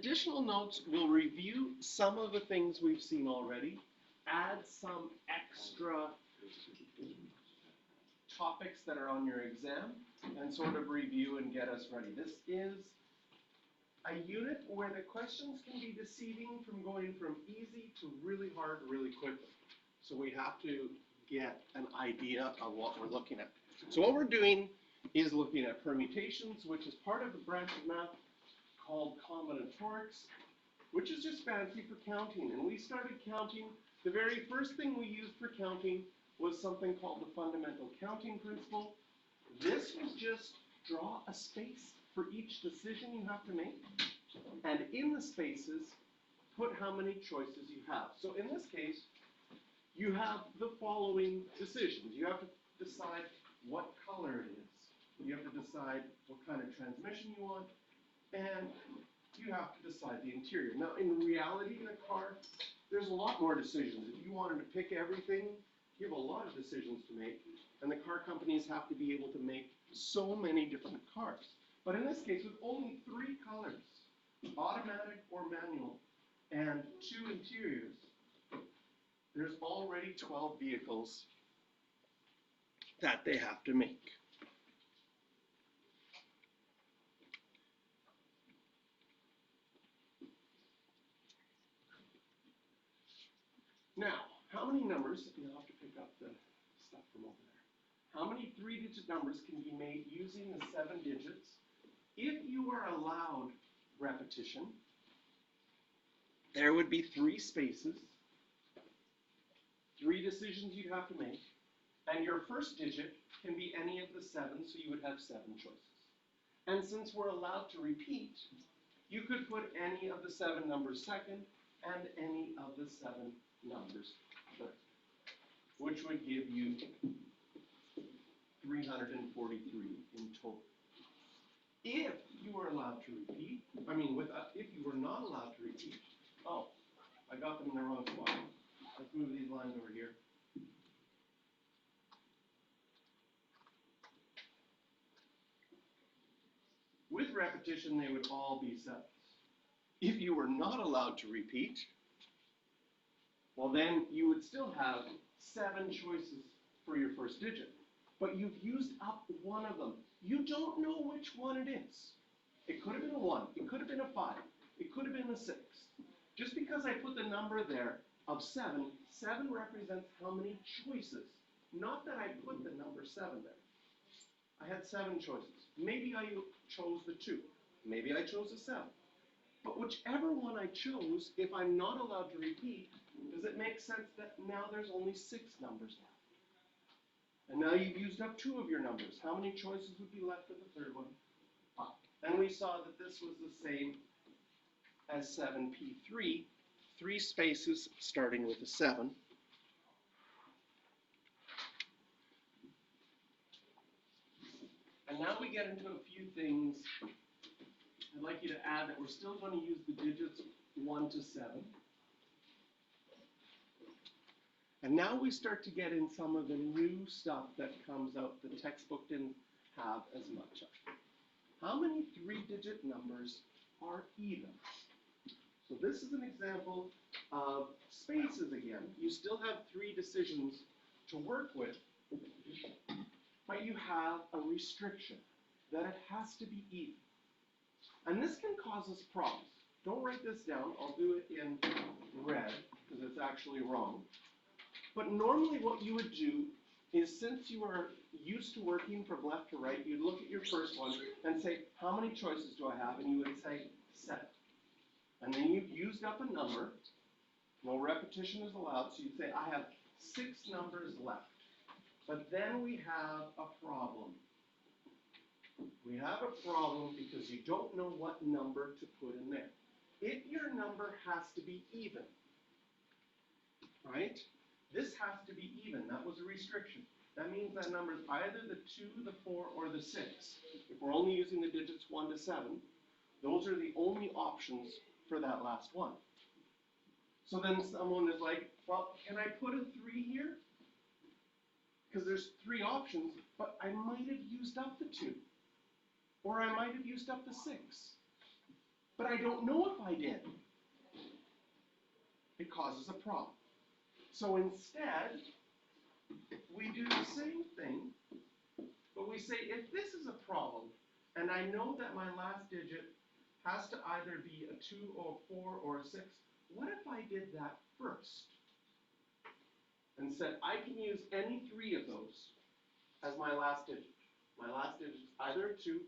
additional notes, we'll review some of the things we've seen already, add some extra topics that are on your exam, and sort of review and get us ready. This is a unit where the questions can be deceiving from going from easy to really hard really quickly. So we have to get an idea of what we're looking at. So what we're doing is looking at permutations, which is part of the branch of math called combinatorics, which is just fancy for counting. And we started counting. The very first thing we used for counting was something called the fundamental counting principle. This was just draw a space for each decision you have to make, and in the spaces, put how many choices you have. So in this case, you have the following decisions. You have to decide what color it is. You have to decide what kind of transmission you want, and you have to decide the interior. Now, in reality, in a car, there's a lot more decisions. If you wanted to pick everything, you have a lot of decisions to make, and the car companies have to be able to make so many different cars. But in this case, with only 3 colors, automatic or manual, and 2 interiors, there's already 12 vehicles that they have to make. Now, how many numbers, you'll have to pick up the stuff from over there. How many 3-digit numbers can be made using the 7 digits? If you are allowed repetition, there would be 3 spaces, 3 decisions you'd have to make, and your first digit can be any of the 7, so you would have 7 choices. And since we're allowed to repeat, you could put any of the 7 numbers second and any of the 7 numbers third, which would give you 343 in total. If you were allowed to repeat, if you were not allowed to repeat, oh, I got them in the wrong spot. Let's move these lines over here. With repetition, they would all be 7s. If you were not allowed to repeat, well then you would still have 7 choices for your first digit. But you've used up one of them. You don't know which one it is. It could have been a 1. It could have been a 5. It could have been a 6. Just because I put the number there of 7, 7 represents how many choices. Not that I put the number 7 there. I had 7 choices. Maybe I chose the 2. Maybe I chose a 7. But whichever one I chose, if I'm not allowed to repeat, does it make sense that now there's only 6 numbers left? And now you've used up 2 of your numbers. How many choices would be left for the third one? 5. And we saw that this was the same as 7p3, 3 spaces starting with a 7. And now we get into a few things I'd like you to add that we're still going to use the digits 1 to 7. And now we start to get in some of the new stuff that comes out the textbook didn't have as much of. How many 3-digit numbers are even? So this is an example of spaces again. You still have 3 decisions to work with, but you have a restriction that it has to be even. And this can cause us problems. Don't write this down. I'll do it in red because it's actually wrong. But normally what you would do is, since you are used to working from left to right, you'd look at your first one and say, how many choices do I have? And you would say 7. And then you've used up a number. No repetition is allowed, so you'd say, I have 6 numbers left. But then we have a problem. We have a problem because you don't know what number to put in there. If your number has to be even, right? This has to be even. That was a restriction. That means that number is either the 2, the 4, or the 6. If we're only using the digits 1 to 7, those are the only options for that last one. So then someone is like, well, can I put a 3 here? Because there's 3 options, but I might have used up the 2. Or I might have used up the 6. but I don't know if I did. It causes a problem. So instead, we do the same thing, but we say if this is a problem, and I know that my last digit has to either be a 2 or a 4 or a 6, what if I did that first? And said I can use any 3 of those as my last digit. My last digit is either a 2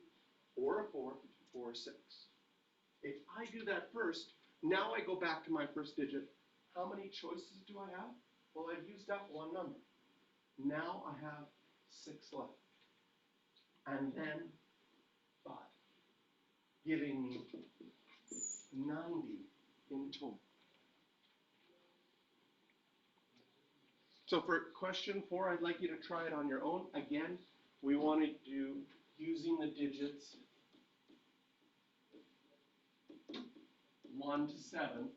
or a 4 or a 6. If I do that first, now I go back to my first digit. How many choices do I have? Well, I've used up 1 number. Now I have 6 left. And then 5, giving me 90 in total. So for question 4, I'd like you to try it on your own. Again, we want to do using the digits 1 to 7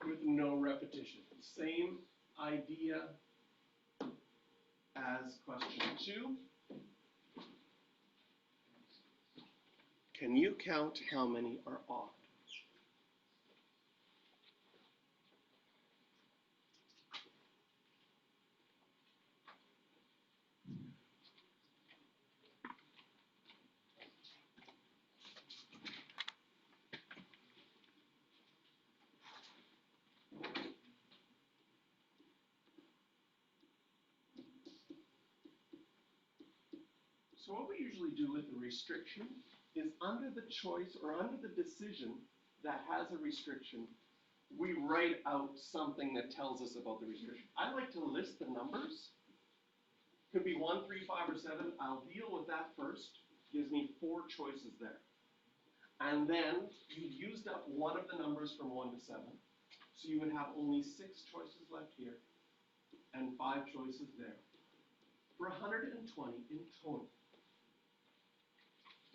with no repetition. Same idea as question 2. Can you count how many are odd? So what we usually do with the restriction is under the choice or under the decision that has a restriction, we write out something that tells us about the restriction. I like to list the numbers. Could be 1, 3, 5, or 7. I'll deal with that first. Gives me 4 choices there. And then you've used up one of the numbers from 1 to 7. So you would have only 6 choices left here and 5 choices there for 120 in total.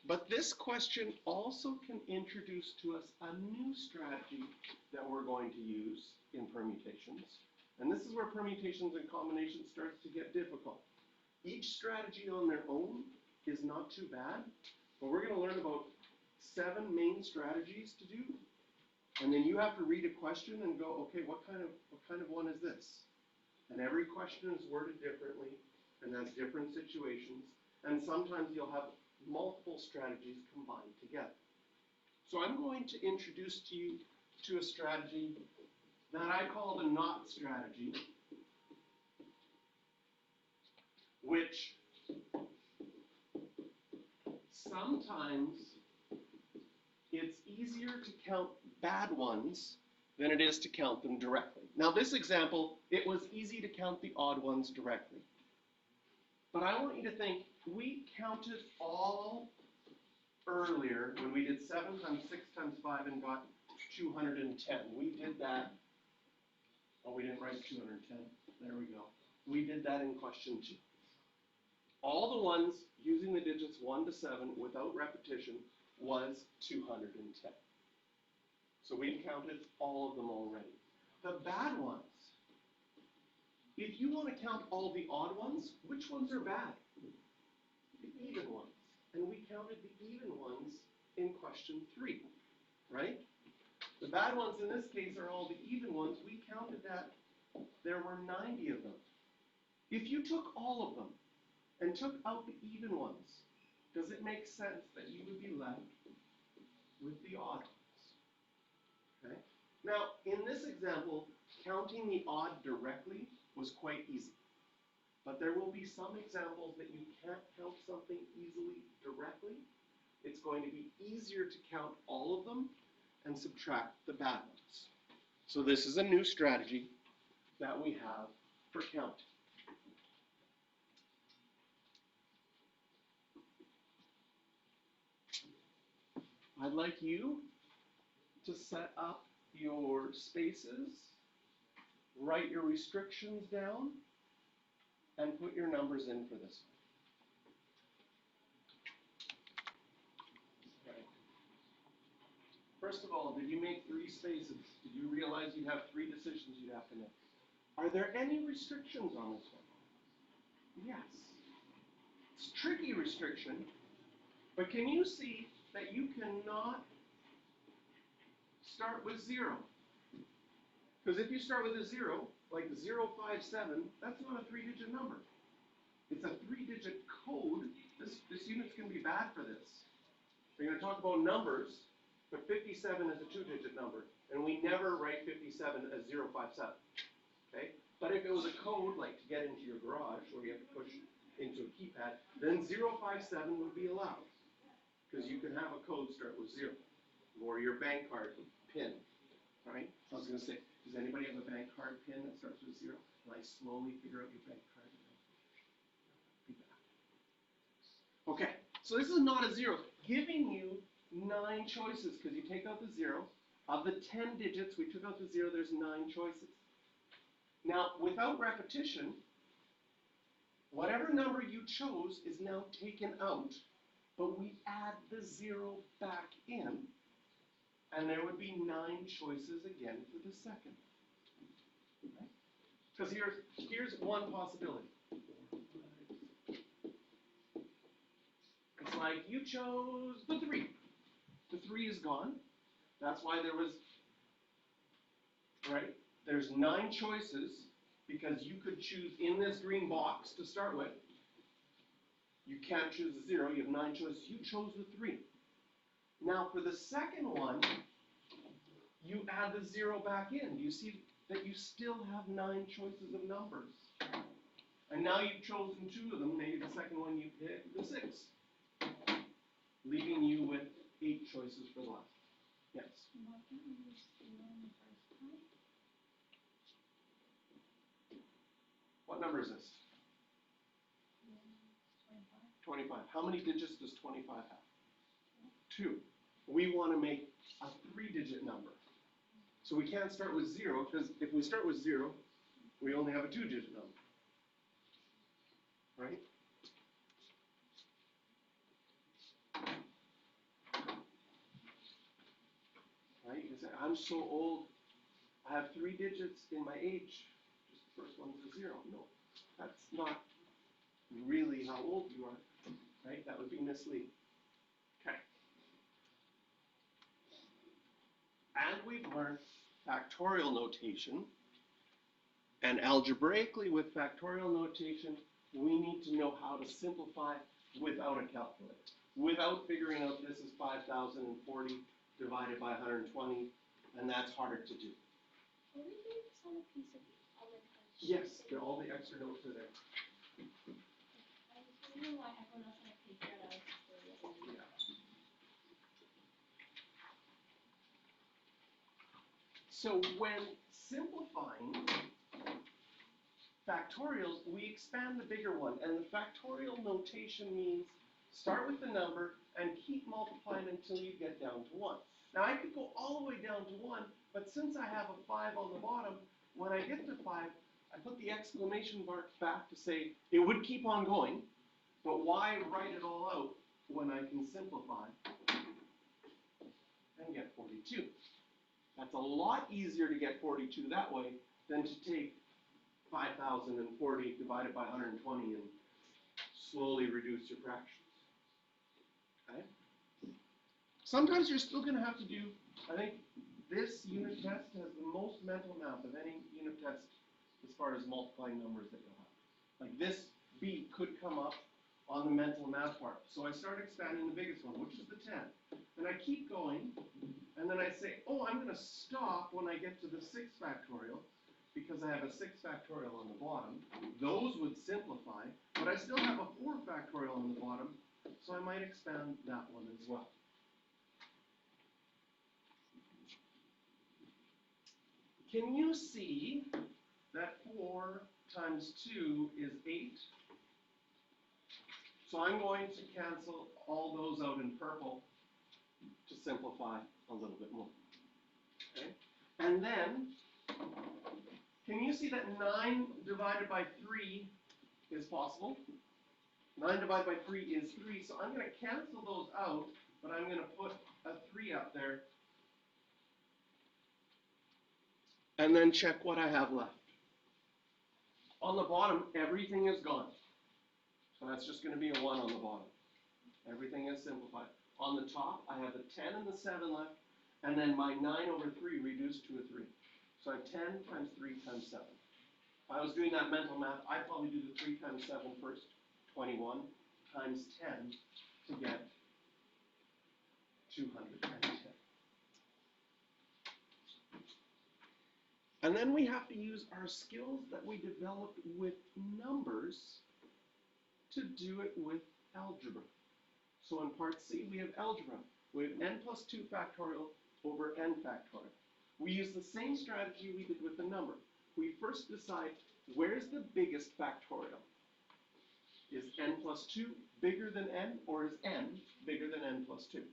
But this question also can introduce to us a new strategy that we're going to use in permutations. And this is where permutations and combinations starts to get difficult. Each strategy on their own is not too bad, but we're going to learn about 7 main strategies to do. And then you have to read a question and go, okay, what kind of one is this? And every question is worded differently and has different situations. And sometimes you'll have multiple strategies combined together. So I'm going to introduce to you to a strategy that I call the not strategy, which sometimes it's easier to count bad ones than it is to count them directly. Now this example, it was easy to count the odd ones directly. But I want you to think, we counted all earlier when we did 7 times 6 times 5 and got 210. We did that. Oh, we didn't write 210. There we go. We did that in question 2. All the ones using the digits 1 to 7 without repetition was 210. So we counted all of them already. The bad ones. If you want to count all the odd ones, which ones are bad? The even ones. And we counted the even ones in question 3, right? The bad ones in this case are all the even ones. We counted that there were 90 of them. If you took all of them and took out the even ones, does it make sense that you would be left with the odd ones? Okay? Now, in this example, counting the odd directly was quite easy. But there will be some examples that you can't count something easily directly. It's going to be easier to count all of them and subtract the bad ones. So this is a new strategy that we have for counting. I'd like you to set up your spaces, write your restrictions down, and put your numbers in for this one. Okay. First of all, did you make 3 spaces? Did you realize you have 3 decisions you'd have to make? Are there any restrictions on this one? Yes. It's a tricky restriction, but can you see that you cannot start with 0. Because if you start with a 0, like 057, that's not a 3-digit number. It's a 3-digit code. This unit's going to be bad for this. We're going to talk about numbers, but 57 is a 2-digit number, and we never write 57 as 057. Okay? But if it was a code, like to get into your garage, where you have to push into a keypad, then 057 would be allowed. Because you can have a code start with 0, or your bank card PIN, right? I was going to say, does anybody have a bank card PIN that starts with 0? And I slowly figure out your bank card. Okay, so this is not a 0. Giving you 9 choices, because you take out the 0. Of the 10 digits, we took out the 0, there's 9 choices. Now, without repetition, whatever number you chose is now taken out, but we add the 0 back in, and there would be 9 choices again for the second. Because here's one possibility. It's like you chose the 3. The 3 is gone. That's why there was, right? There's 9 choices because you could choose in this green box to start with. You can't choose the 0. You have 9 choices. You chose the 3. Now for the second one, you add the 0 back in. You see that you still have 9 choices of numbers. And now you've chosen 2 of them. Maybe the second one you pick the 6. Leaving you with 8 choices for the last. Yes? What number is this? 25. How many digits does 25 have? 2. We want to make a 3-digit number. So we can't start with 0, because if we start with 0, we only have a 2-digit number. Right? Right? You can say, I'm so old, I have 3 digits in my age. Just the first one's a 0. No, that's not really how old you are. Right? That would be misleading. Okay. And we've learned factorial notation. And algebraically with factorial notation, we need to know how to simplify without a calculator. Without figuring out this is 5,040 divided by 120, and that's hard to do. Will we do this on a piece of other cards? Yes, all the extra notes are there. I was wondering why everyone else had a paper that I was just Yeah. So when simplifying factorials, we expand the bigger one, and the factorial notation means start with the number and keep multiplying until you get down to 1. Now I could go all the way down to 1, but since I have a 5 on the bottom, when I get to 5, I put the exclamation mark back to say it would keep on going, but why write it all out when I can simplify and get 42? That's a lot easier to get 42 that way than to take 5,040 divided by 120 and slowly reduce your fractions. Okay? Sometimes you're still going to have to do, I think this unit test has the most mental math of any unit test as far as multiplying numbers that you'll have. Like this B could come up on the mental math part. So I start expanding the biggest one, which is the 10. And I keep going, and then I say, oh, I'm going to stop when I get to the 6 factorial, because I have a 6 factorial on the bottom. Those would simplify, but I still have a 4 factorial on the bottom, so I might expand that one as well. Can you see that 4 times 2 is 8? So I'm going to cancel all those out in purple to simplify a little bit more. Okay? And then, can you see that 9 divided by 3 is possible? 9 divided by 3 is 3, so I'm going to cancel those out, but I'm going to put a 3 up there. And then check what I have left. On the bottom, everything is gone. So that's just going to be a 1 on the bottom. Everything is simplified. On the top, I have a 10 and the 7 left, and then my 9 over 3 reduced to a 3. So I have 10 times 3 times 7. If I was doing that mental math, I'd probably do the 3 times 7 first. 21 times 10 to get 210. And then we have to use our skills that we developed with numbers to do it with algebra. So in part C, we have algebra. We have n plus 2 factorial over n factorial. We use the same strategy we did with the number. We first decide, where's the biggest factorial? Is n plus 2 bigger than n, or is n bigger than n plus 2?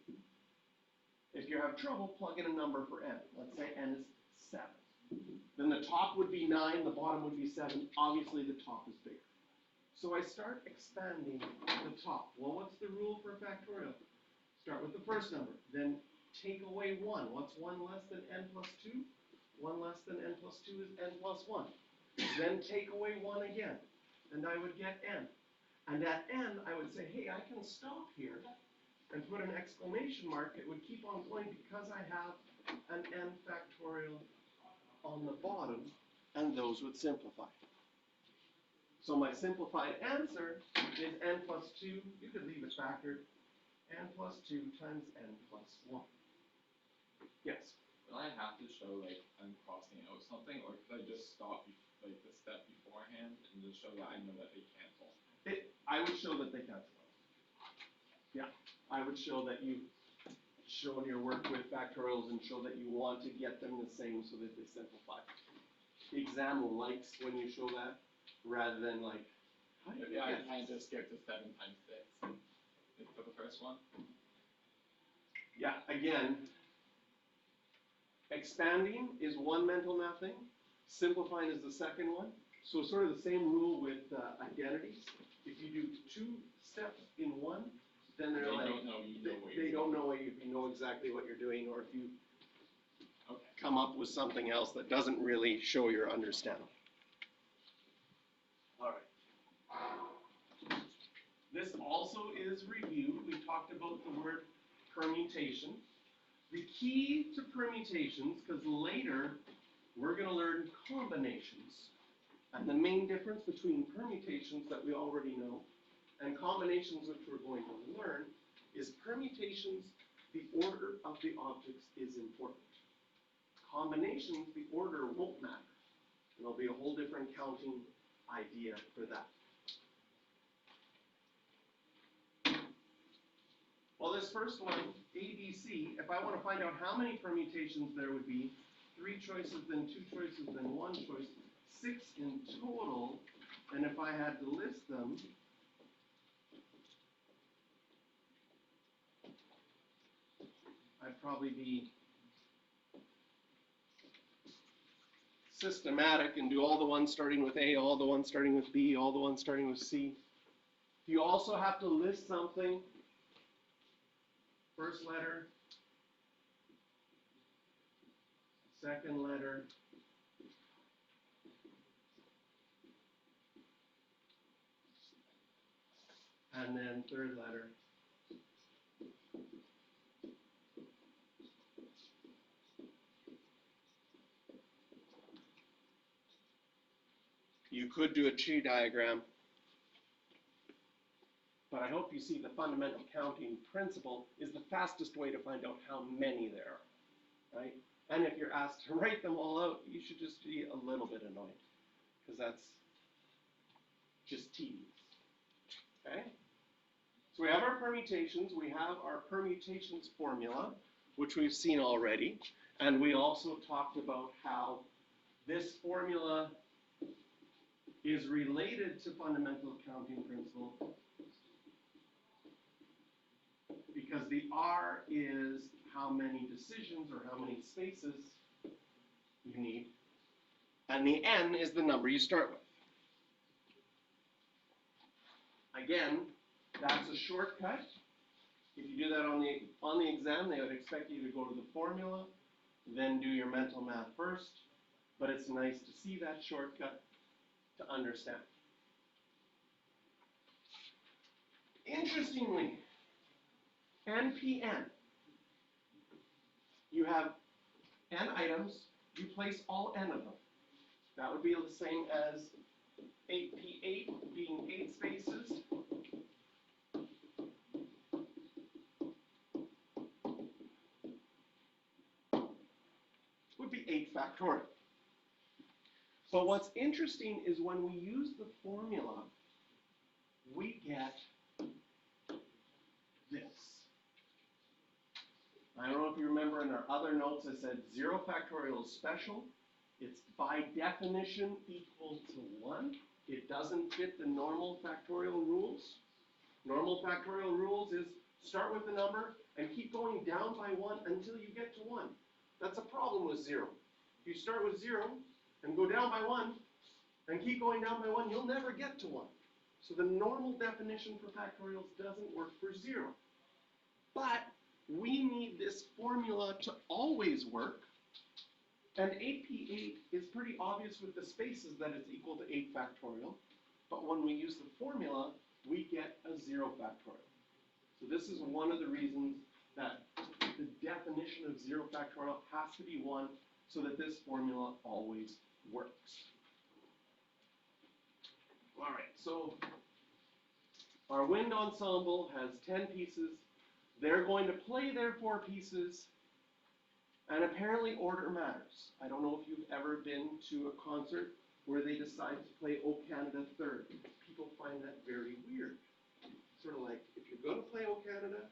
If you have trouble, plug in a number for n. Let's say n is 7. Then the top would be 9, the bottom would be 7. Obviously, the top is bigger. So I start expanding the top. Well, what's the rule for factorial? Start with the first number, then take away 1. What's 1 less than n plus 2? 1 less than n plus 2 is n plus 1. Then take away 1 again, and I would get n. And at n, I would say, hey, I can stop here and put an exclamation mark. It would keep on going because I have an n factorial on the bottom, and those would simplify. So my simplified answer is n plus 2. You could leave it backward. N plus 2 times n plus 1. Yes? Will I have to show, like, I'm crossing out something, or could I just stop, like, the step beforehand and just show that I know that they cancel? I would show that they cancel out. Yeah. I would show that you've shown your work with factorials and show that you want to get them the same so that they simplify. The exam likes when you show that, rather than like, how do you Yeah, I kind of just skip to 7 times 6 for the first one. Yeah, again, expanding is one mental math thing, simplifying is the second one. So sort of the same rule with identities. If you do 2 steps in one, then they're like, they don't know if you know exactly what you're doing, or if you come up with something else that doesn't really show your understanding. All right. This also is review. We talked about the word permutation. The key to permutations, because later we're going to learn combinations. And the main difference between permutations that we already know and combinations which we're going to learn is permutations, the order of the objects is important. Combinations, the order won't matter. And there'll be a whole different counting idea for that. Well, this first one, ABC, if I want to find out how many permutations there would be, 3 choices, then 2 choices, then 1 choice, 6 in total, and if I had to list them, I'd probably be systematic and do all the ones starting with A, all the ones starting with B, all the ones starting with C. You also have to list something, first letter, second letter, and then third letter. You could do a tree diagram, but I hope you see the fundamental counting principle is the fastest way to find out how many there are, right? And if you're asked to write them all out, you should just be a little bit annoyed, because that's just tedious, okay? So we have our permutations, we have our permutations formula, which we've seen already, and we also talked about how this formula is related to fundamental counting principle because the R is how many decisions or how many spaces you need, and the N is the number you start with. Again, that's a shortcut. If you do that on the exam, they would expect you to go to the formula, then do your mental math first, but it's nice to see that shortcut to understand. Interestingly, NPN. You have n items, you place all n of them. That would be the same as 8p8 being 8 spaces. Would be 8 factorial. But what's interesting is when we use the formula, we get this. I don't know if you remember in our other notes I said 0 factorial is special. It's by definition equal to 1. It doesn't fit the normal factorial rules. Normal factorial rules is start with the number and keep going down by 1 until you get to 1. That's a problem with 0. If you start with 0 and go down by 1 and keep going down by 1, you'll never get to 1. So the normal definition for factorials doesn't work for 0. But we need this formula to always work. And 8p8 is pretty obvious with the spaces that it's equal to 8 factorial. But when we use the formula, we get a 0 factorial. So this is one of the reasons that the definition of 0 factorial has to be 1 so that this formula always works. All right, so our wind ensemble has 10 pieces. They're going to play their 4 pieces, and apparently order matters. I don't know if you've ever been to a concert where they decide to play O Canada third. People find that very weird. Sort of like, if you're going to play O Canada,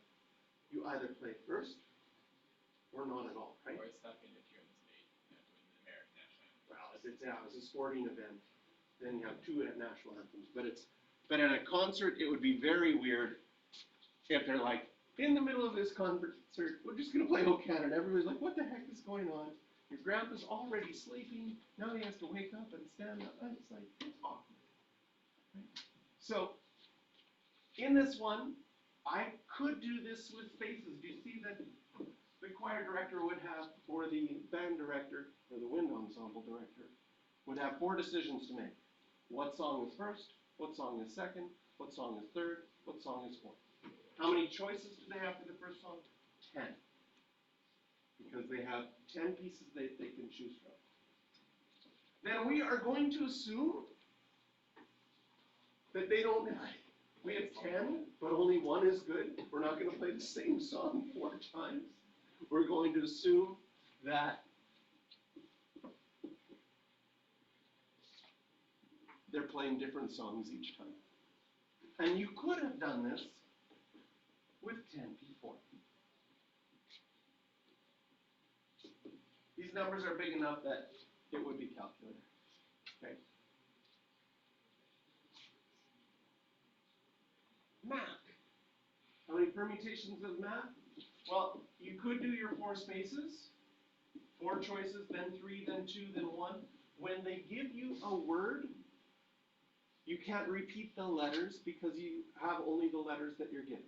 you either play first or not at all, right? Or second if you're in the state, doing the American national anthem. Well, if it's a sporting event, then you have 2 national anthems. But at a concert, it would be very weird if they're like, in the middle of this concert, we're just going to play O Canada. Everybody's like, what the heck is going on? Your grandpa's already sleeping. Now he has to wake up and stand up. And it's like, it's awkward. Right? So, in this one, I could do this with spaces. Do you see that the choir director would have, or the band director, or the wind ensemble director, would have 4 decisions to make. What song is first? What song is second? What song is third? What song is fourth? How many choices do they have for the first song? 10. Because they have 10 pieces they can choose from. Then we are going to assume that they don't, we have 10, but only 1 is good. We're not going to play the same song 4 times. We're going to assume that they're playing different songs each time. And you could have done this with 10p4. These numbers are big enough that it would be calculated. Okay. Math. How many permutations of math? Well, you could do your 4 spaces, 4 choices, then 3, then 2, then 1. When they give you a word, you can't repeat the letters because you have only the letters that you're given.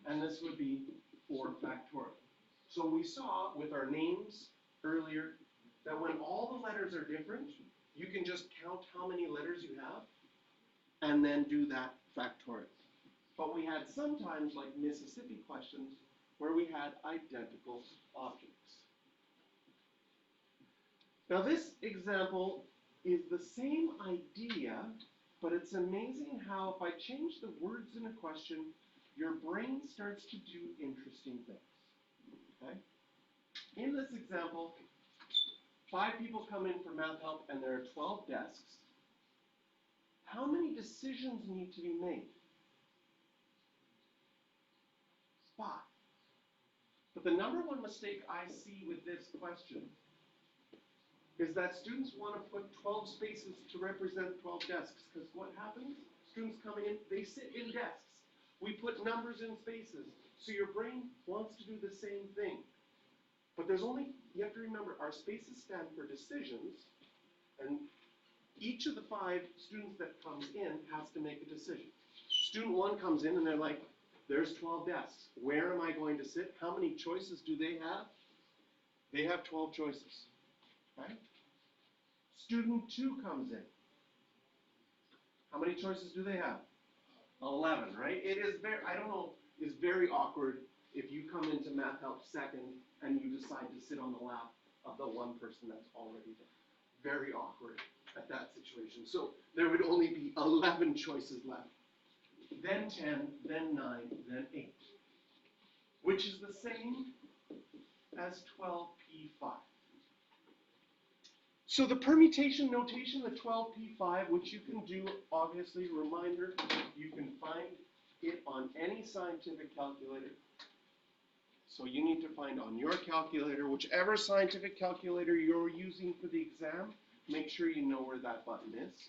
And this would be 4 factorial. So we saw with our names earlier that when all the letters are different, you can just count how many letters you have and then do that factorial. But we had sometimes, like Mississippi questions, where we had identical objects. Now this example is the same idea, but it's amazing how if I change the words in a question, your brain starts to do interesting things. Okay? In this example, 5 people come in for math help and there are 12 desks. How many decisions need to be made? 5. But the number 1 mistake I see with this question is that students want to put 12 spaces to represent 12 desks, because what happens? Students coming in, they sit in desks. We put numbers in spaces. So your brain wants to do the same thing. But there's only, you have to remember, our spaces stand for decisions, and each of the 5 students that comes in has to make a decision. Student 1 comes in and they're like, there's 12 desks. Where am I going to sit? How many choices do they have? They have 12 choices. Right? Student 2 comes in. How many choices do they have? 11, right? It is very, I don't know, is very awkward if you come into math help second and you decide to sit on the lap of the one person that's already there. Very awkward at that situation. So there would only be 11 choices left. Then 10, then 9, then 8. Which is the same as 12p5. So the permutation notation, the 12p5, which you can do, obviously, reminder, you can find it on any scientific calculator. So you need to find on your calculator, whichever scientific calculator you're using for the exam, make sure you know where that button is.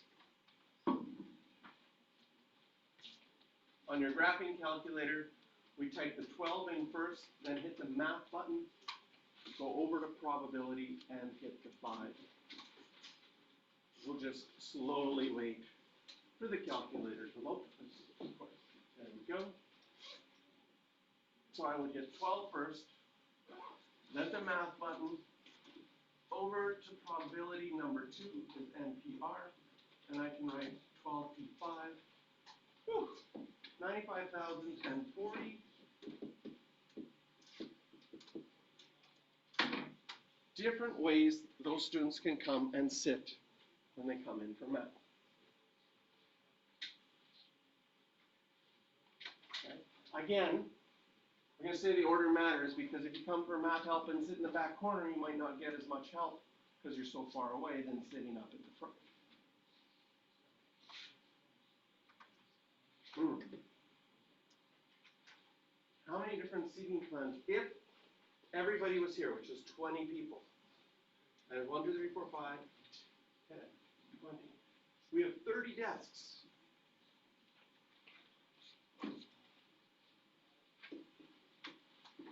On your graphing calculator, we type the 12 in first, then hit the math button, go over to probability, and hit the 5. We'll just slowly wait for the calculator to load. There we go. So I would hit 12 first, then the math button, over to probability number 2 is NPR, and I can write 12p5. Whew, 95,040. Different ways those students can come and sit when they come in for math. Okay. Again, I'm going to say the order matters because if you come for math help and sit in the back corner, you might not get as much help because you're so far away than sitting up at the front. How many different seating plans? If everybody was here, which is 20 people, and 1, 2, 3, 4, 5, 10, 20. We have 30 desks.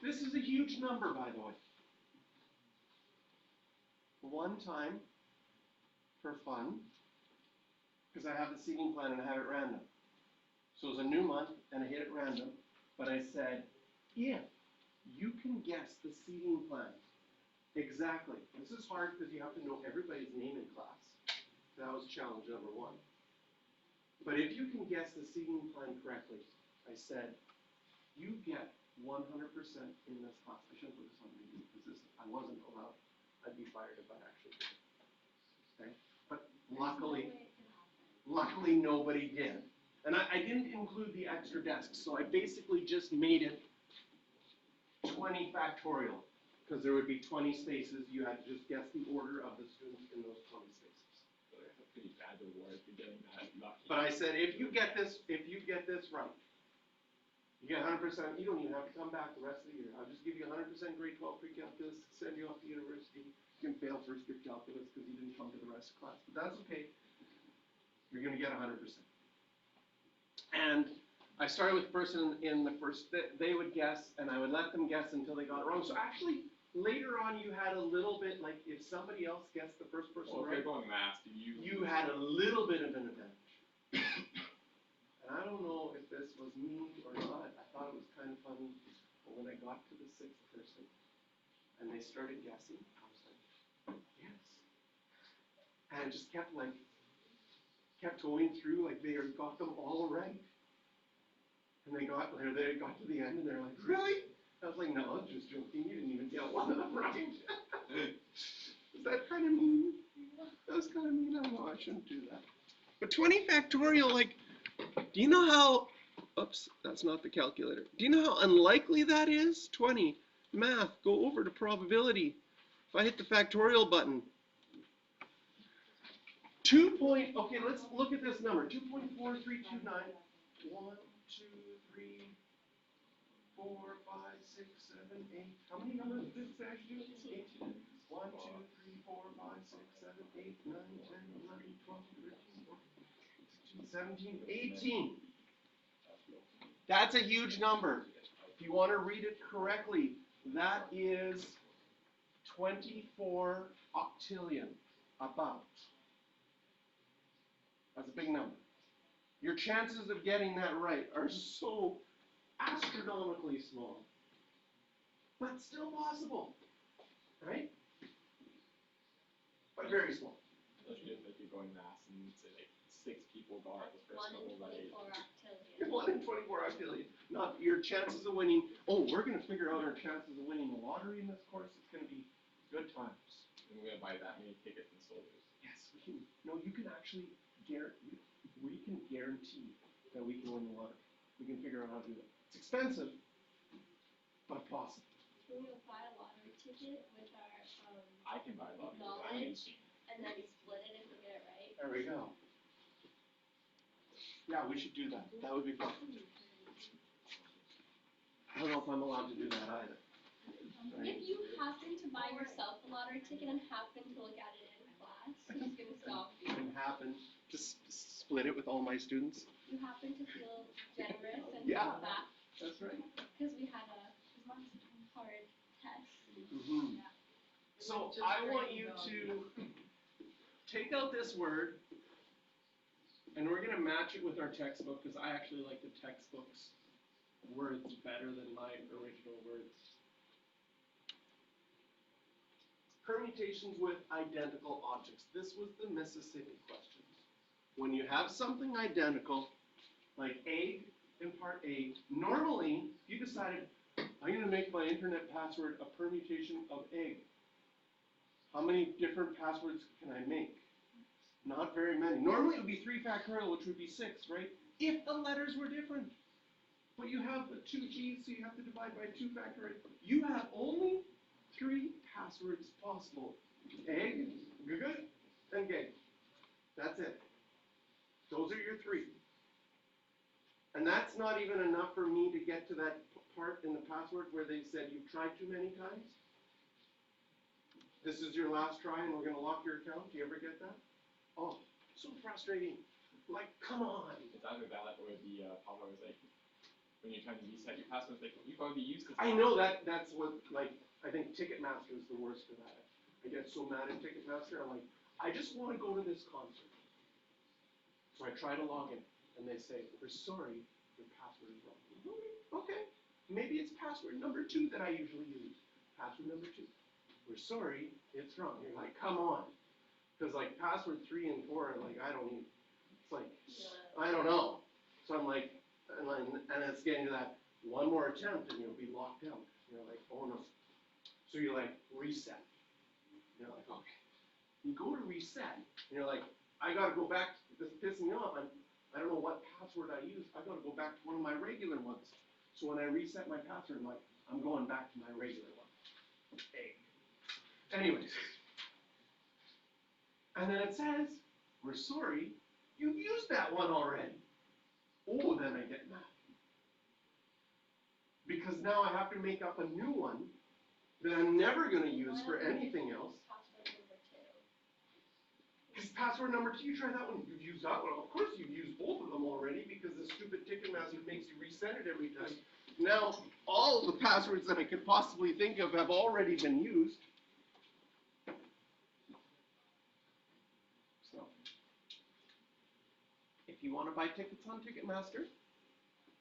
This is a huge number, by the way. One time, for fun, because I have the seating plan and I have it random. So it was a new month, and I hit it random, but I said, if you can guess the seating plan exactly. This is hard because you have to know everybody's name in class. That was challenge number 1. But if you can guess the seating plan correctly, I said, you get 100% in this class. I shouldn't put this on video because I wasn't allowed. I'd be fired if I actually did. Okay? But luckily nobody did. And I didn't include the extra desks, so I basically just made it 20 factorial. Because there would be 20 spaces, you had to just guess the order of the students in those 20 spaces. So that's a pretty bad reward for getting that lucky. But I said, if you get this right, you get 100%, you don't even have to come back the rest of the year. I'll just give you 100% grade 12 pre-calculus, send you off to university. You can fail first year calculus because you didn't come to the rest of class. But that's okay. You're going to get 100%. And I started with the person in the first, they would guess, and I would let them guess until they got it wrong. So actually, later on, you had a little bit, like if somebody else guessed the first person right, right, going last, you had a little bit of an advantage. And I don't know if this was me or not. I thought it was kind of funny. But when I got to the 6th person, and they started guessing, I was like, yes. And I just kept going through, like they got them all right. And they got to the end, and they're like, really? I was like, no, I was just joking. You didn't even get one of them right. Is that kind of mean? That was kind of mean. I don't know. I shouldn't do that. But 20 factorial, like, do you know how, oops, that's not the calculator. Do you know how unlikely that is? 20, math, go over to probability. If I hit the factorial button, okay, let's look at this number, 2.4329. 1, 2, 3, 4, 5, 6, 7, 8. How many numbers did this actually do? 8. 1, 2, 3, 4, 5, 6, 7, 8, 9, 10, 11, 12, 13, 14, 16, 17, 18. That's a huge number. If you want to read it correctly, that is 24 octillion, about. That's a big number. Your chances of getting that right are so astronomically small, but still possible, right? But very small. Especially if like you're going mass and say like 6 people got the first 1 in couple right. 24 octillion. 1 in 24 octillion. Not your chances of winning. Oh, we're gonna figure out our chances of winning the lottery in this course. It's gonna be good times. And we're gonna buy that many tickets and soldiers. Yes, we can. No, you can actually guarantee. We can guarantee that we can win the lottery. We can figure out how to do that. It's expensive, but possible. Can we buy a lottery ticket with our I can buy a lot of knowledge and then split it if we get it right? There we go. Yeah, we should do that. That would be fun. I don't know if I'm allowed to do that either. Right? If you happen to buy yourself a lottery ticket and happen to look at it in class, who's gonna stop you? Can happen to split it with all my students. You happen to feel generous and Yeah. give back That's right. because we had a hard test. Mm-hmm. So I want you to take out this word, and we're gonna match it with our textbook because I actually like the textbook's words better than my original words. Permutations with identical objects. This was the Mississippi questions. When you have something identical, like egg in part A, normally if you decided, I'm going to make my internet password a permutation of egg. How many different passwords can I make? Not very many. Normally it would be 3 factorial, which would be 6, right? If the letters were different. But you have the 2 G's, so you have to divide by 2 factorial. You have only 3 passwords possible. Egg, good, and gay. That's it. Those are your 3. And that's not even enough for me to get to that part in the password where they said you've tried too many times. This is your last try and we're going to lock your account. Do you ever get that? Oh, so frustrating. Like, come on. It's either that or the Pablo was like, when you're trying to reset your password, it's like, you've already used this. I know that's what, like, I think Ticketmaster is the worst for that. I get so mad at Ticketmaster, I'm like, I just want to go to this concert. So I try to log in, and they say, we're sorry, your password is wrong. Okay, maybe it's password number 2 that I usually use. Password number 2. We're sorry, it's wrong. You're like, come on. Because like password 3 and 4, like I don't even, it's like, I don't know. So I'm like, and it's getting to that one more attempt and you'll be locked out. You're like, oh no. So you like reset. You're like, okay. You go to reset, and you're like, I gotta go back, this is pissing me off. I don't know what password I use. I gotta go back to one of my regular ones. So when I reset my password, I'm like, I'm going back to my regular one. Egg. Anyways. And then it says, we're sorry, you've used that one already. Oh, then I get mad. Because now I have to make up a new one that I'm never going to use for anything else. Because password number 2, you try that one, you've used that one. Of course you've used both of them already because the stupid Ticketmaster makes you reset it every time. Now, all the passwords that I could possibly think of have already been used. So, if you want to buy tickets on Ticketmaster,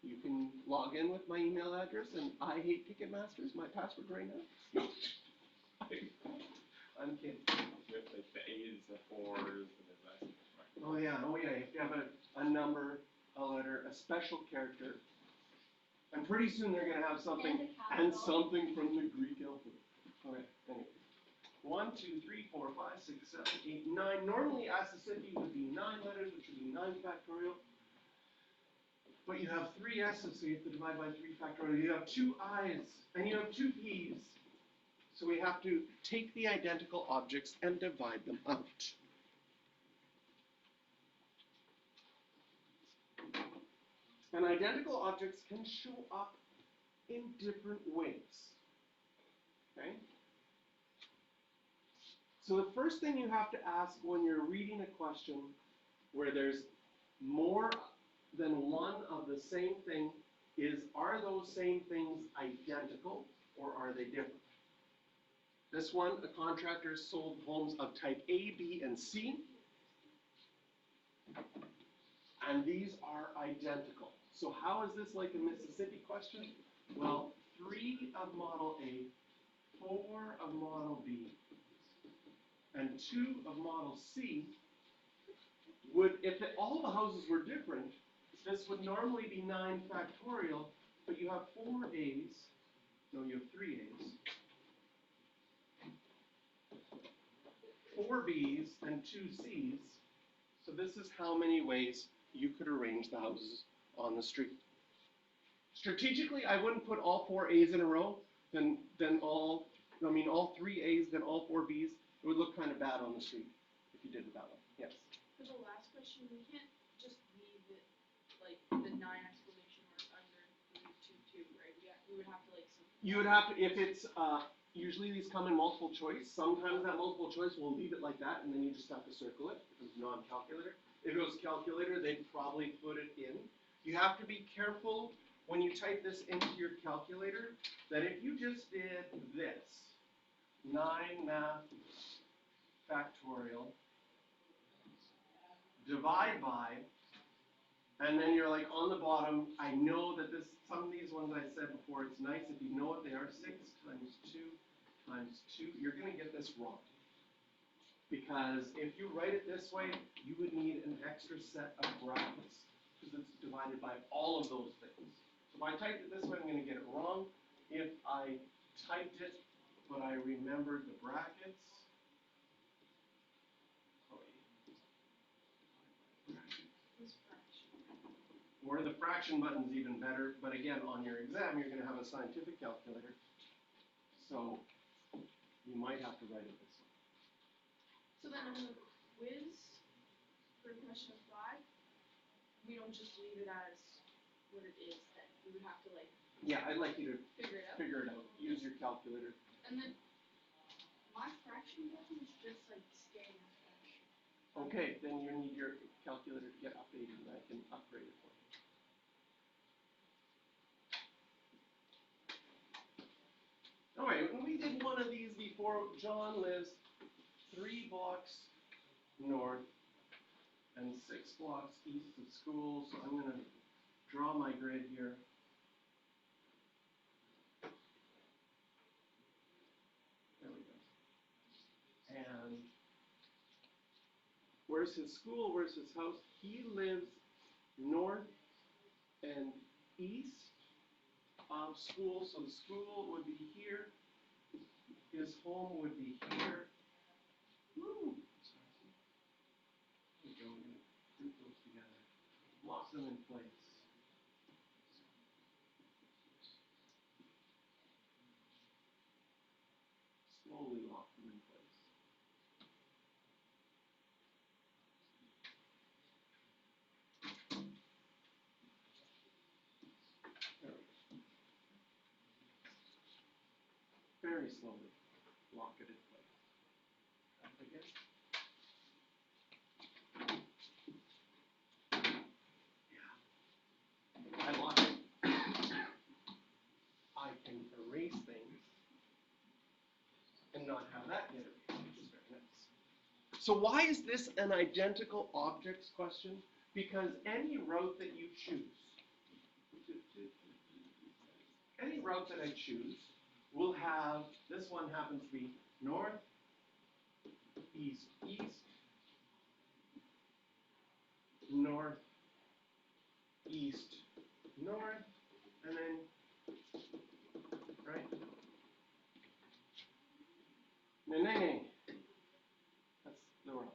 you can log in with my email address, and I hate Ticketmaster is my password right now. No, I'm kidding. With like the A's, the 4s, and the S's. Oh yeah, if you have a number, a letter, a special character, and pretty soon they're going to have something, and something from the Greek alphabet. Okay, anyway. 1, 2, 3, 4, 5, 6, 7, 8, 9. Normally, Mississippi would be 9 letters, which would be 9 factorial. But you have 3 S's, so you have to divide by 3 factorial. You have 2 I's, and you have 2 P's. So we have to take the identical objects and divide them out. And identical objects can show up in different ways. Okay? So the first thing you have to ask when you're reading a question where there's more than one of the same thing is, are those same things identical or are they different? This one, a contractor sold homes of type A, B, and C. And these are identical. So how is this like a Mississippi question? Well, 3 of model A, 4 of model B, and 2 of model C all the houses were different, this would normally be 9 factorial, but you have 4 A's, no, you have 3 A's, 4 B's, and 2 C's. So this is how many ways you could arrange the houses on the street. Strategically, I wouldn't put all 4 A's in a row, then all 3 A's, then all 4 B's. It would look kind of bad on the street if you did it that way. Yes? For the last question, we can't just leave it like the 9 exclamation marks under 3, 2, 2, right? We would have to like simplify. You would have to, if it's, usually these come in multiple choice. Sometimes that multiple choice will leave it like that, and then you just have to circle it if it's non-calculator. If it was calculator, they'd probably put it in. You have to be careful when you type this into your calculator that if you just did this, 9 math factorial, divide by, and then you're like on the bottom, I know that some of these ones I said before, it's nice if you know what they are, 6 times 2 times 2, you're going to get this wrong. Because if you write it this way, you would need an extra set of brackets, because it's divided by all of those things. So if I typed it this way, I'm going to get it wrong. If I typed it, but I remembered the brackets, or the fraction button's even better, but again, on your exam, you're going to have a scientific calculator, so you might have to write it this way. So then on the quiz, for question 5, we don't just leave it as what it is then. We would have to like Yeah, I'd like you to figure it out. Use your calculator. And then my fraction button is just like staying as fraction. Okay, then you need your calculator to get updated, and I can upgrade it for you. Alright, when we did one of these before, John lives 3 blocks north and 6 blocks east of school, so I'm going to draw my grid here. There we go. And where's his school? Where's his house? He lives north and east of school, so the school would be here. His home would be here. Woo! There we go. We're going to group those together. Lock them in place. Slowly lock them in place. There we go. Very slowly lock it in place. Up again. Yeah. I lock it. I can erase things and not have that get erased, which is very nice. So why is this an identical objects question? Because any route that you choose, will have, this one happens to be north, east, east, north, east, north, and then, right? Nay. That's the route.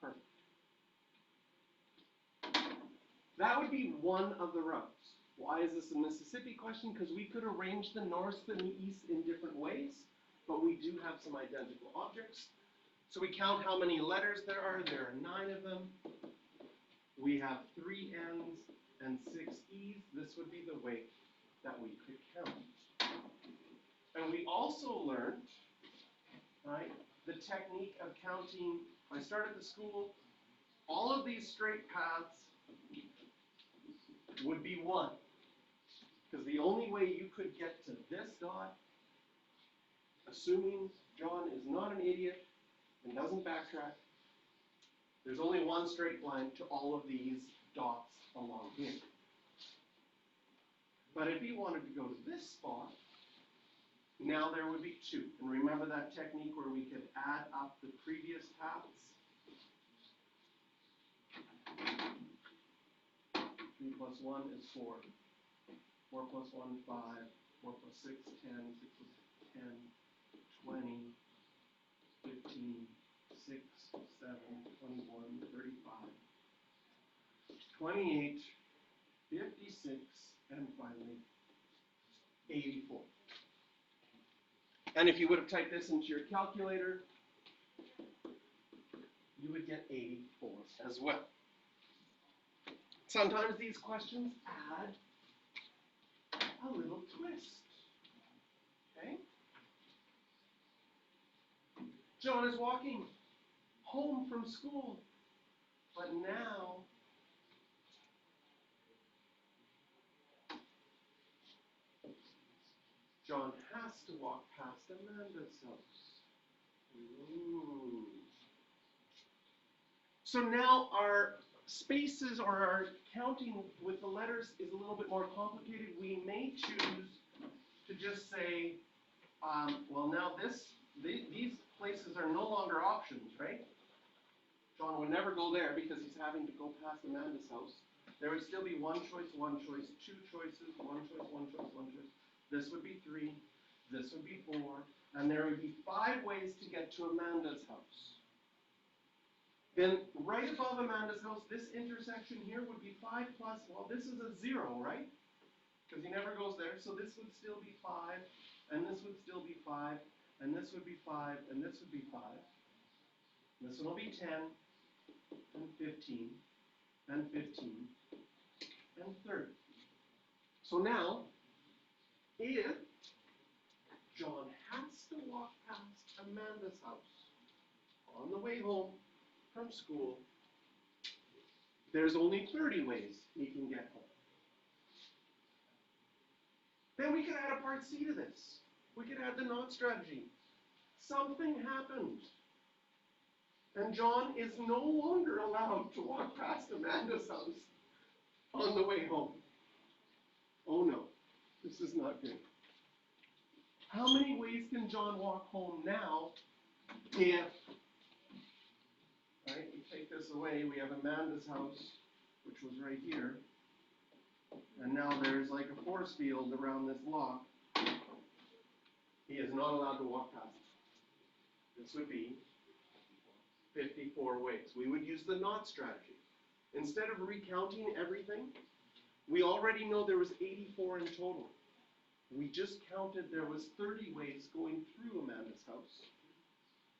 Perfect. That would be one of the routes. Why is this a Mississippi question? Because we could arrange the north and the east in different ways, but we do have some identical objects. So we count how many letters there are. There are 9 of them. We have 3 N's and 6 E's. This would be the way that we could count. And we also learned, right, the technique of counting. I started the school. All of these straight paths would be 1. Because the only way you could get to this dot, assuming John is not an idiot and doesn't backtrack, there's only 1 straight line to all of these dots along here. But if he wanted to go to this spot, now there would be 2. And remember that technique where we could add up the previous paths? plus 1 is 4. 4 plus 1, 5. 4 plus 6, 10. 6 plus 10, 20, 15, 6, 7, 21, 35, 28, 56, and finally 84. And if you would have typed this into your calculator, you would get 84 as well. Sometimes these questions add a little twist. Okay? John is walking home from school, but now John has to walk past Amanda's house. Ooh. So now our spaces or our counting with the letters is a little bit more complicated. We may choose to just say, well, now these places are no longer options, right? John would never go there because he's having to go past Amanda's house. There would still be one choice, two choices, one choice. This would be 3, this would be 4, and there would be 5 ways to get to Amanda's house. Then right above Amanda's house, this intersection here would be 5 plus, well, this is a 0, right? Because he never goes there, so this would still be 5, and this would still be 5, and this would be 5, and this would be 5. This one will be 10, and 15, and 15, and 30. So now, if John has to walk past Amanda's house on the way home from school, there's only 30 ways he can get home. Then we could add a part C to this. We could add the not strategy. Something happened, and John is no longer allowed to walk past Amanda's house on the way home. Oh no, this is not good. How many ways can John walk home now if, right, we take this away, we have Amanda's house, which was right here, and now there's like a force field around this block. He is not allowed to walk past it. This would be 54 ways. We would use the not strategy. Instead of recounting everything, we already know there was 84 in total. We just counted there was 30 ways going through Amanda's house.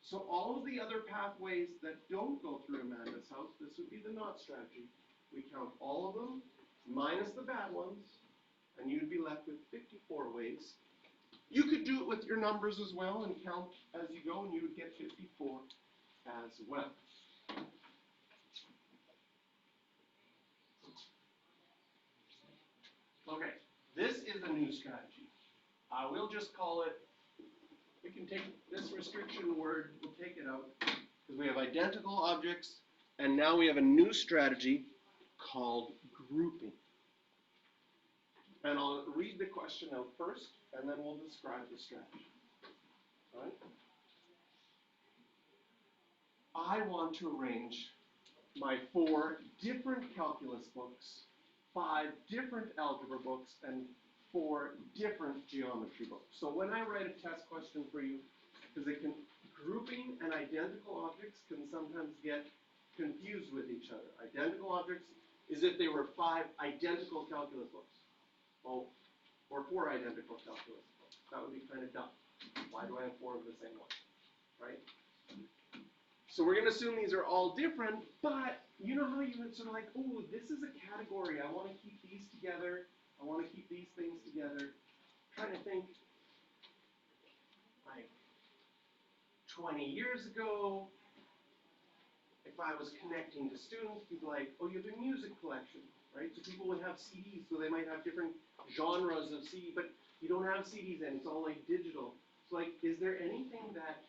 So all of the other pathways that don't go through Amanda's house, this would be the not strategy. We count all of them, minus the bad ones, and you'd be left with 54 ways. You could do it with your numbers as well and count as you go, and you would get 54 as well. Okay, this is a new strategy. We'll just call it, we can take this restriction word, we'll take it out, because we have identical objects, and now we have a new strategy called grouping. And I'll read the question out first, and then we'll describe the strategy. All right? I want to arrange my 4 different calculus books, 5 different algebra books, and 4 different geometry books. So when I write a test question for you, because grouping and identical objects can sometimes get confused with each other. Identical objects is if they were 5 identical calculus books. Oh, or 4 identical calculus books. That would be kind of dumb. Why do I have 4 of the same one? Right? So we're going to assume these are all different, but you know how you would sort of like, oh, this is a category. I want to keep these together. I want to keep these things together. I'm trying to think, like 20 years ago, if I was connecting to students, people like, oh, you have a music collection, right? So people would have CDs, so they might have different genres of CD, but you don't have CDs and it's all like digital. So like, is there anything that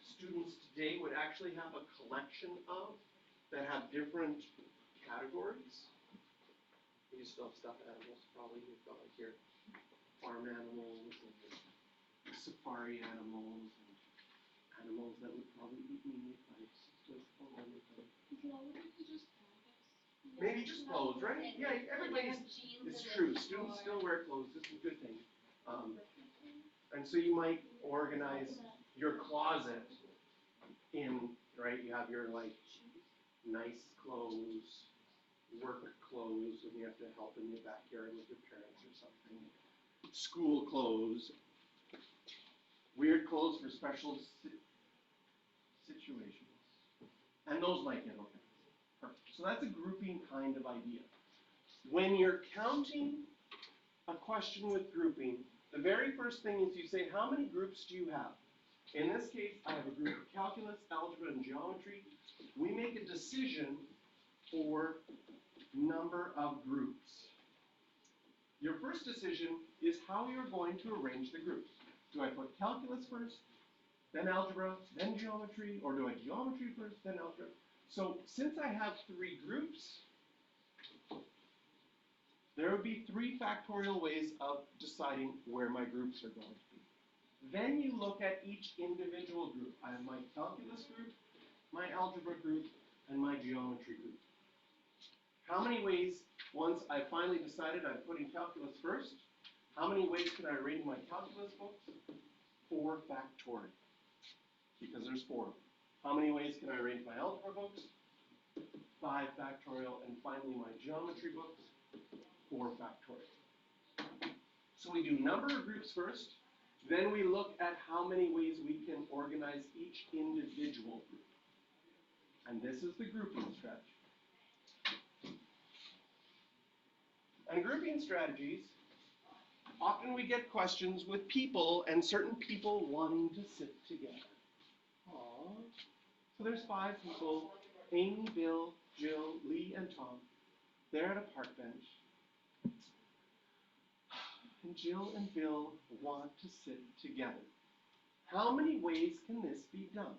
students today would actually have a collection of that have different categories? You still have stuffed animals, probably. You've got like your farm animals and your safari animals and animals that would probably eat meat, like just all over the place. Well, wouldn't you just add this? Maybe just clothes, right? And Yeah, like, everybody's, they have jeans it's and true, then students or- still wear clothes, this is a good thing. And so you might organize your closet in, right, you have your like nice clothes, work clothes when you have to help in the backyard with your parents or something, school clothes, weird clothes for special situations, and those might get organized. Perfect. So that's a grouping kind of idea. When you're counting a question with grouping, the very first thing is you say, how many groups do you have? In this case, I have a group of calculus, algebra, and geometry. We make a decision for number of groups. Your first decision is how you're going to arrange the groups. Do I put calculus first, then algebra, then geometry, or do I geometry first, then algebra? So since I have 3 groups, there would be 3 factorial ways of deciding where my groups are going to be. Then you look at each individual group. I have my calculus group, my algebra group, and my geometry group. How many ways, once I finally decided I'm putting calculus first, how many ways can I arrange my calculus books? 4 factorial, because there's 4 of them. How many ways can I arrange my algebra books? 5 factorial, and finally my geometry books, 4 factorial. So we do number of groups first, then we look at how many ways we can organize each individual group. And this is the grouping strategy. And grouping strategies, often we get questions with people and certain people wanting to sit together. Aww. So there's 5 people, Amy, Bill, Jill, Lee, and Tom. They're at a park bench. And Jill and Bill want to sit together. How many ways can this be done?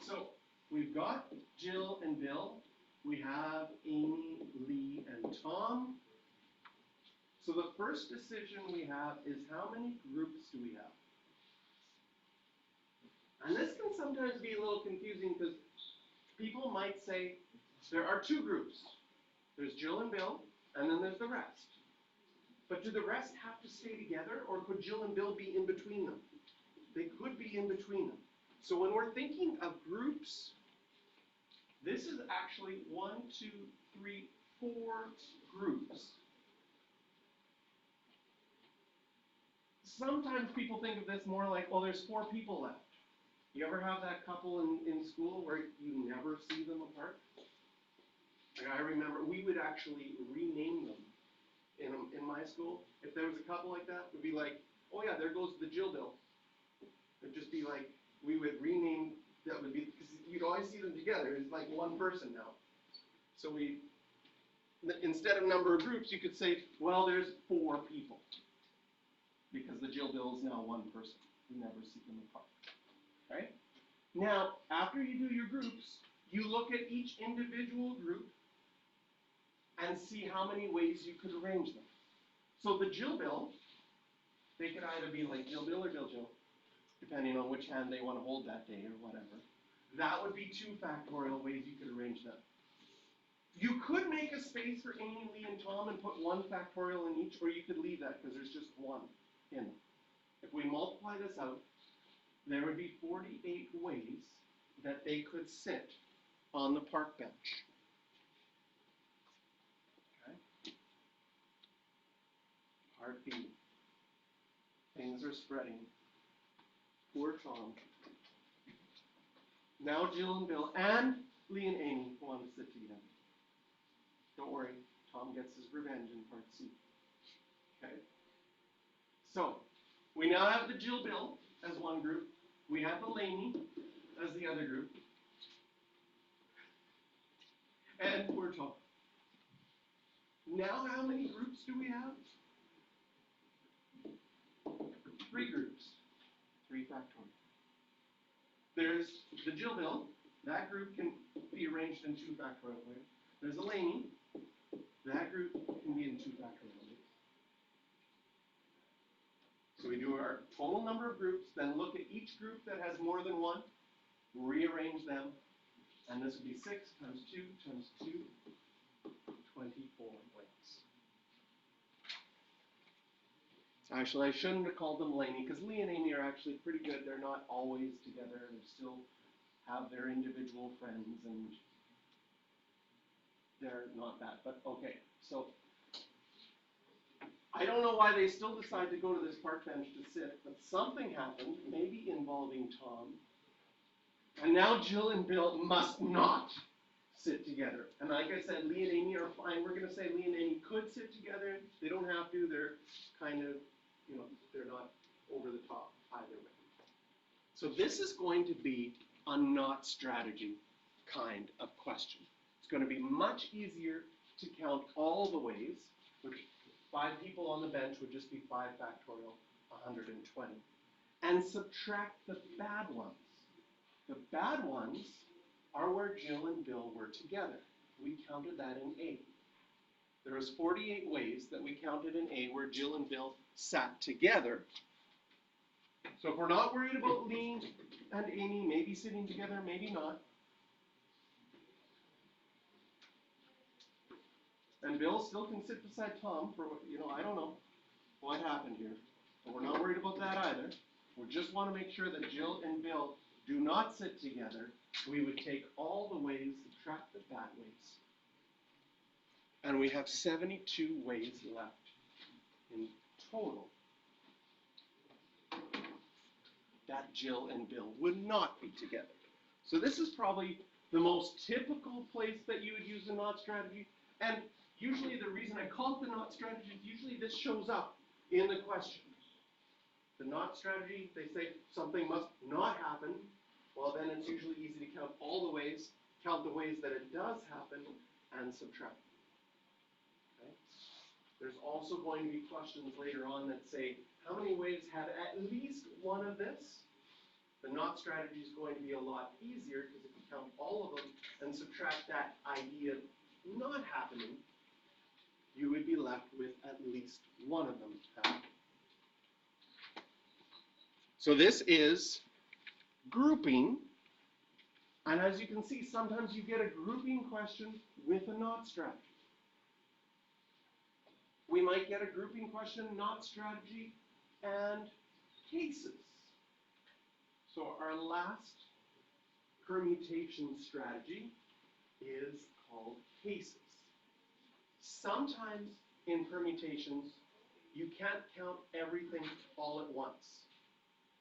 So we've got Jill and Bill. We have Amy, Lee, and Tom. So the first decision we have is how many groups do we have? And this can sometimes be a little confusing because people might say there are 2 groups. There's Jill and Bill, and then there's the rest. But do the rest have to stay together, or could Jill and Bill be in between them? They could be in between them. So when we're thinking of groups, this is actually 1, 2, 3, 4 groups. Sometimes people think of this more like, oh, there's 4 people left. You ever have that couple in school where you never see them apart? Like I remember we would actually rename them in my school. If there was a couple like that, it would be like, oh yeah, there goes the Jill Bill. It'd just be like, we would rename, that would be, because you'd always see them together, it's like one person now. So instead of number of groups, you could say, well, there's 4 people. Because the Jill Bill is now one person. You never see them apart. Right? Now, after you do your groups, you look at each individual group and see how many ways you could arrange them. So the Jill Bill, they could either be like Jill Bill or Bill Jill, depending on which hand they want to hold that day or whatever. That would be 2 factorial ways you could arrange them. You could make a space for Amy, Lee, and Tom and put 1 factorial in each, or you could leave that because there's just 1 in them. If we multiply this out, there would be 48 ways that they could sit on the park bench. Okay? Part B. Things are spreading. Poor Tom. Now Jill and Bill and Lee and Amy want to sit together. Don't worry, Tom gets his revenge in part C. Okay? So, we now have the Jill Bill as one group. We have the Laney as the other group. And poor Tom. Now how many groups do we have? 3 groups. 3 factorial. There's the Jill Bill. That group can be arranged in 2 factorial ways. There's the Laney. That group can be in 2 factorial ways. So we do our total number of groups, then look at each group that has more than 1, rearrange them, and this would be 6 times 2 times 2 24 ways. Actually, I shouldn't have called them Laney, because Lee and Amy are actually pretty good. They're not always together, and they still have their individual friends, and they're not bad. But okay, so I don't know why they still decide to go to this park bench to sit, but something happened, maybe involving Tom. And now Jill and Bill must not sit together. And like I said, Lee and Amy are fine. We're going to say Lee and Amy could sit together. They don't have to. They're kind of, they're not over the top either way. So this is going to be a not strategy kind of question. It's going to be much easier to count all the ways, which 5 people on the bench would just be 5 factorial, 120, and subtract the bad ones. The bad ones are where Jill and Bill were together. We counted that in A. There was 48 ways that we counted in A where Jill and Bill sat together. So if we're not worried about Lee and Amy maybe sitting together, maybe not. And Bill still can sit beside Tom for, I don't know what happened here. But we're not worried about that either. We just want to make sure that Jill and Bill do not sit together. We would take all the ways, subtract the bad ways. And we have 72 ways left in total that Jill and Bill would not be together. So this is probably the most typical place that you would use a not strategy. And usually the reason I call it the not strategy is usually this shows up in the question. The not strategy, they say something must not happen. Well, then it's usually easy to count all the ways, count the ways that it does happen, and subtract. Okay? There's also going to be questions later on that say, how many ways have at least one of this? The not strategy is going to be a lot easier, because if you count all of them and subtract that idea not happening, you would be left with at least one of them happening. So this is grouping, and as you can see, sometimes you get a grouping question with a not strategy. We might get a grouping question, not strategy, and cases. So our last permutation strategy is called cases. Sometimes in permutations, you can't count everything all at once.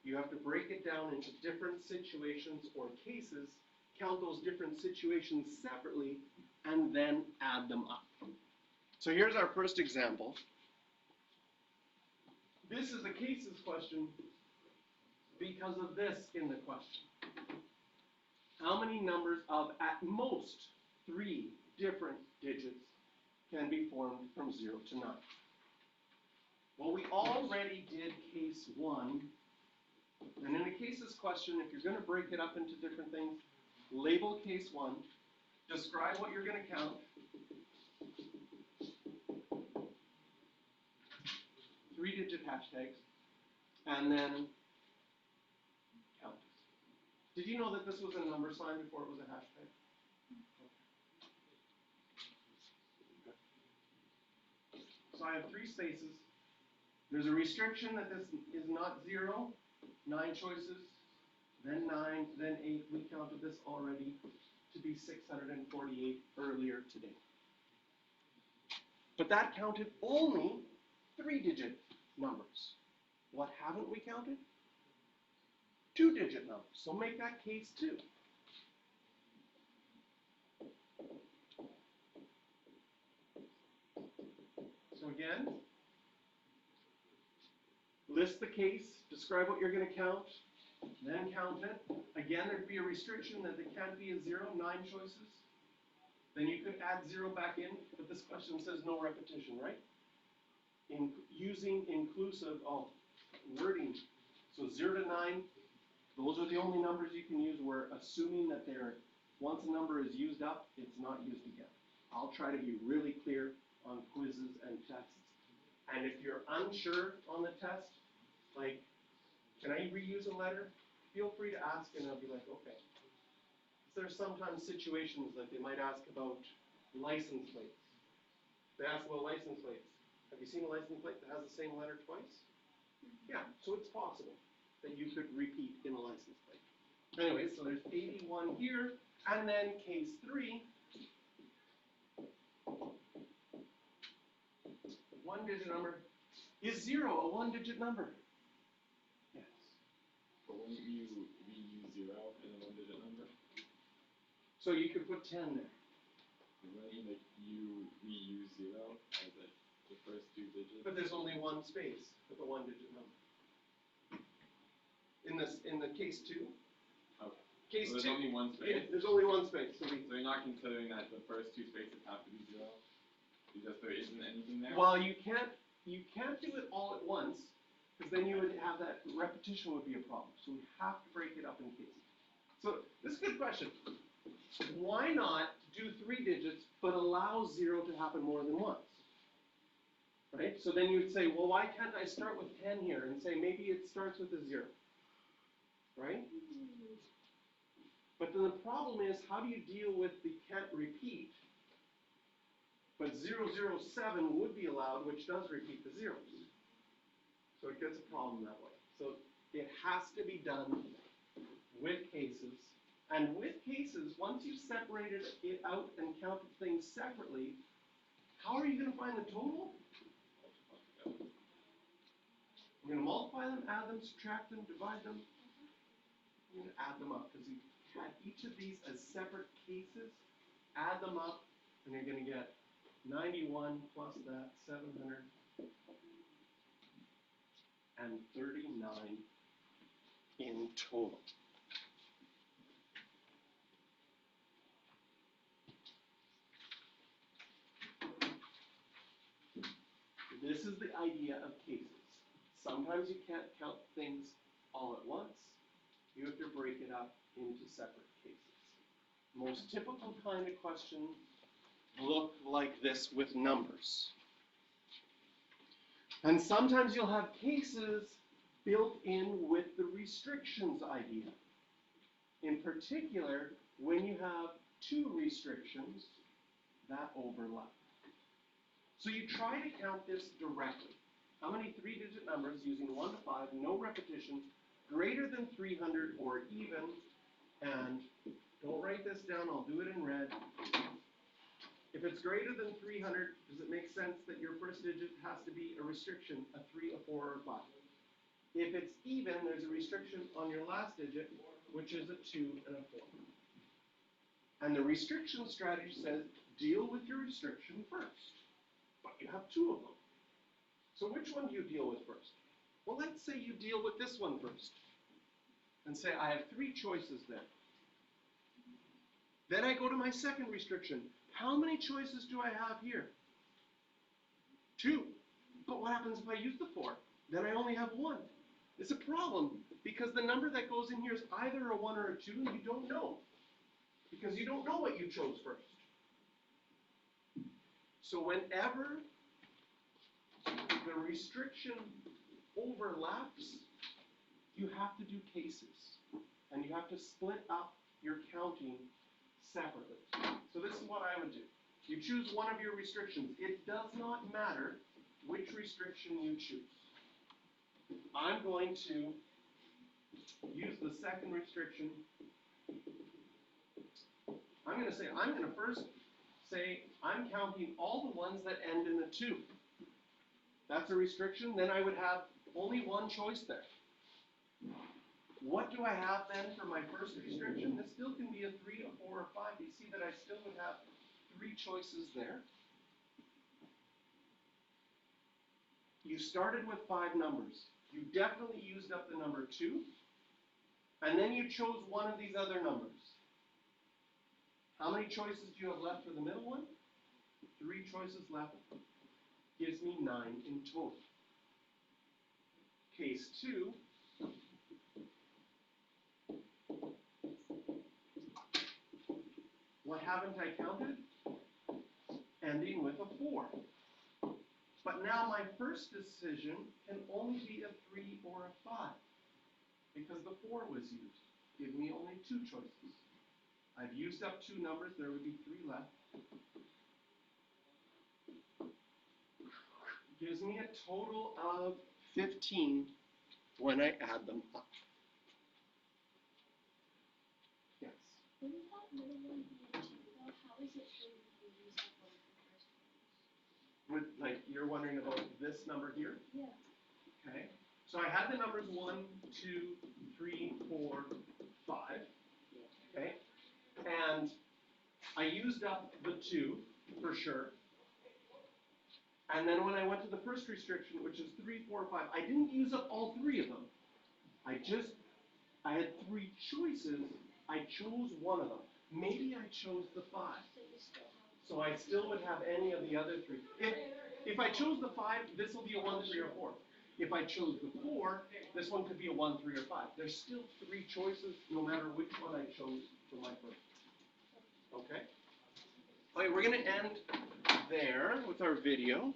You have to break it down into different situations or cases, count those different situations separately, and then add them up. So here's our first example. This is a cases question because of this in the question. How many numbers of at most 3 different digits can be formed from 0 to 9? Well, we already did case 1. And in a cases question, if you're going to break it up into different things, label case 1, describe what you're going to count, 3-digit hashtags, and then count. Did you know that this was a number sign before it was a hashtag? So I have 3 spaces. There's a restriction that this is not 0. 9 choices, then 9, then 8. We counted this already to be 648 earlier today. But that counted only 3-digit numbers. What haven't we counted? 2-digit numbers. So make that case 2. So again, list the case, describe what you're going to count, then count it. Again, there'd be a restriction that it can't be a 0, 9 choices. Then you could add 0 back in, but this question says no repetition, right? Using inclusive wording. So 0 to 9, those are the only numbers you can use. We're assuming that once a number is used up, it's not used again. I'll try to be really clear on quizzes and tests. And if you're unsure on the test, like, can I reuse a letter? Feel free to ask, and I'll be like, okay. There's sometimes situations like they might ask about license plates. They ask about license plates. Have you seen a license plate that has the same letter twice? Yeah, so it's possible that you could repeat in a license plate. Anyway, so there's 81 here, and then case 3. One-digit number is 0, a one-digit number. Yes. But wouldn't you reuse 0 in a one-digit number? So you could put 10 there. Wouldn't you reuse 0 as like the first 2 digits? But there's only one space with a one-digit number. In the case 2. Okay. Case So there's 2. only one space. Yeah, there's only one space. So So you're not considering that the first 2 spaces have to be 0? Because there isn't anything there? well, you can't do it all at once, because then you would have that repetition would be a problem. So we have to break it up in cases. So this is a good question. Why not do 3 digits but allow 0 to happen more than once? Right? So then you would say, well, why can't I start with 10 here and say maybe it starts with a 0? Right? But then the problem is, how do you deal with the can't repeat? But 007 would be allowed, which does repeat the zeros. So it gets a problem that way. So it has to be done with cases. And with cases, once you've separated it out and counted things separately, how are you going to find the total? You're going to multiply them, add them, subtract them, divide them. You're going to add them up, because you had each of these as separate cases. Add them up, and you're going to get 91 plus that, 739 in total. This is the idea of cases. Sometimes you can't count things all at once. You have to break it up into separate cases. Most typical kind of question look like this with numbers. And sometimes you'll have cases built in with the restrictions idea. In particular, when you have 2 restrictions that overlap. So you try to count this directly. How many 3-digit numbers using 1 to 5, no repetition, greater than 300 or even, and don't write this down, I'll do it in red. If it's greater than 300, does it make sense that your first digit has to be a restriction, a 3, a 4, or a 5? If it's even, there's a restriction on your last digit, which is a 2 and a 4. And the restriction strategy says, deal with your restriction first. But you have 2 of them. So which one do you deal with first? Well, let's say you deal with this one first. And say, I have 3 choices there. Then I go to my second restriction. How many choices do I have here? 2. But what happens if I use the 4? Then I only have 1. It's a problem, because the number that goes in here is either a 1 or a 2, and you don't know. Because you don't know what you chose first. So whenever the restriction overlaps, you have to do cases. And you have to split up your counting separately. So this is what I would do. You choose one of your restrictions. It does not matter which restriction you choose. I'm going to use the second restriction. I'm going to first say I'm counting all the ones that end in a 2. That's a restriction. Then I would have only one choice there. What do I have then for my first restriction? This still can be a 3, a 4, or 5. You see that I still would have 3 choices there. You started with 5 numbers. You definitely used up the number 2. And then you chose one of these other numbers. How many choices do you have left for the middle one? 3 choices left. Gives me 9 in total. Case 2. What haven't I counted? Ending with a 4. But now my first decision can only be a 3 or a 5. Because the 4 was used. Give me only 2 choices. I've used up 2 numbers, there would be 3 left. gives me a total of 15 when I add them up. Yes. Wouldn't that middle one be a 2 though? How is it sure you can use up one of the first ones? Like, you're wondering about this number here? Yeah. Okay. So I had the numbers 1, 2, 3, 4, 5. Okay. And I used up the 2 for sure. And then when I went to the first restriction, which is 3, 4, 5, I didn't use up all 3 of them. I had 3 choices. I chose one of them. Maybe I chose the 5. So you still have. So I still would have any of the other 3. If I chose the 5, this will be a 1, 3, or 4. If I chose the 4, this one could be a 1, 3, or 5. There's still 3 choices, no matter which one I chose for my first. Okay? Okay, we're going to end there with our video.